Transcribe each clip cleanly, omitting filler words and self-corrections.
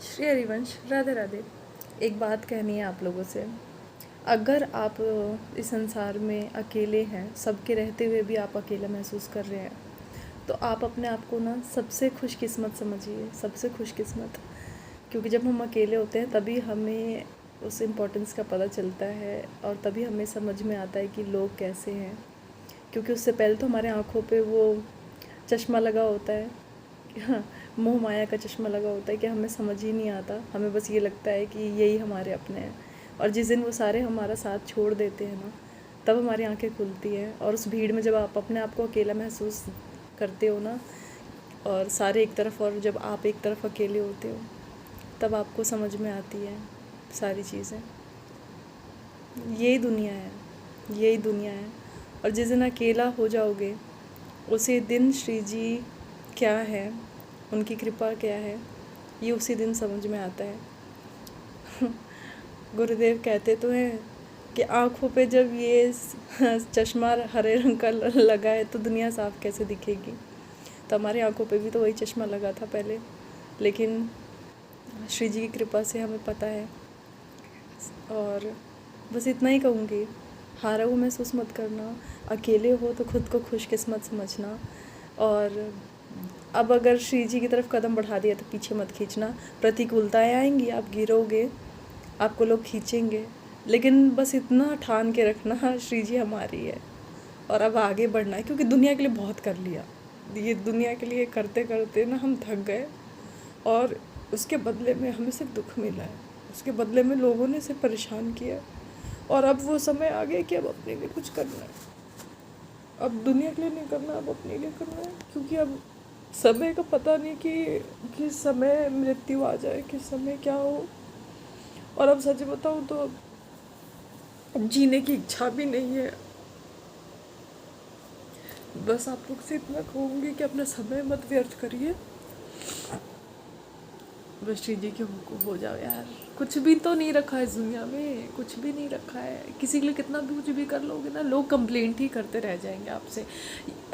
श्री हरिवंश, राधे राधे। एक बात कहनी है आप लोगों से। अगर आप इस संसार में अकेले हैं, सबके रहते हुए भी आप अकेला महसूस कर रहे हैं, तो आप अपने आप को ना सबसे खुशकिस्मत समझिए, सबसे खुशकिस्मत। क्योंकि जब हम अकेले होते हैं तभी हमें उस इम्पोर्टेंस का पता चलता है और तभी हमें समझ में आता है कि लोग कैसे हैं। क्योंकि उससे पहले तो हमारे आँखों पे वो चश्मा लगा होता है, हाँ, मोह माया का चश्मा लगा होता है कि हमें समझ ही नहीं आता। हमें बस ये लगता है कि यही हमारे अपने हैं। और जिस दिन वो सारे हमारा साथ छोड़ देते हैं ना, तब हमारी आंखें खुलती हैं। और उस भीड़ में जब आप अपने आप को अकेला महसूस करते हो ना, और सारे एक तरफ और जब आप एक तरफ अकेले होते हो, तब आपको समझ में आती है सारी चीज़ें। यही दुनिया है, यही दुनिया है। और जिस दिन अकेला हो जाओगे, उसी दिन श्री जी क्या है, उनकी कृपा क्या है, ये उसी दिन समझ में आता है। गुरुदेव कहते तो हैं कि आँखों पे जब ये चश्मा हरे रंग का लगा है तो दुनिया साफ कैसे दिखेगी। तो हमारी आँखों पे भी तो वही चश्मा लगा था पहले, लेकिन श्री जी की कृपा से हमें पता है। और बस इतना ही कहूँगी, हारा हुआ महसूस मत करना, अकेले हो तो खुद को खुशकिस्मत समझना। और अब अगर श्री जी की तरफ कदम बढ़ा दिया तो पीछे मत खींचना। प्रतिकूलताएं आएंगी, आप गिरोगे, आपको लोग खींचेंगे, लेकिन बस इतना ठान के रखना श्री जी हमारी है और अब आगे बढ़ना है। क्योंकि दुनिया के लिए बहुत कर लिया, ये दुनिया के लिए करते करते ना हम थक गए और उसके बदले में हमें सिर्फ दुख मिला है, उसके बदले में लोगों ने सिर्फ परेशान किया। और अब वो समय आ गया कि अब अपने लिए कुछ करना है। अब दुनिया के लिए नहीं करना, अब अपने लिए करना है। क्योंकि अब समय का पता नहीं कि किस समय मृत्यु आ जाए, किस समय क्या हो। और अब सच बताऊँ तो अब जीने की इच्छा भी नहीं है। बस आप लोग से इतना कहूँगी कि अपना समय मत व्यर्थ करिए, बस श्री जी के हुक्म हो जाओ यार। कुछ भी तो नहीं रखा है इस दुनिया में, कुछ भी नहीं रखा है। किसी के लिए कितना भी कुछ भी कर लोगे ना, लोग कंप्लेंट ही करते रह जाएंगे आपसे।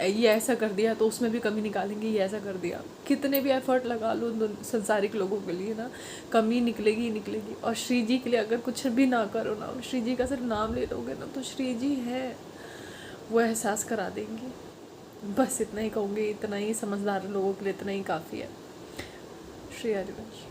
ये ऐसा कर दिया तो उसमें भी कमी निकालेंगे, ये ऐसा कर दिया। कितने भी एफर्ट लगा लो संसारिक लोगों के लिए ना, कमी निकलेगी ही निकलेगी। और श्री जी के लिए अगर कुछ भी ना करो ना, श्री जी का सिर्फ नाम ले लोगे ना, तो श्री जी है, वो एहसास करा देंगे। बस इतना ही कहूँगी, इतना ही समझदार लोगों के लिए इतना ही काफ़ी है। श्री हरिवंश।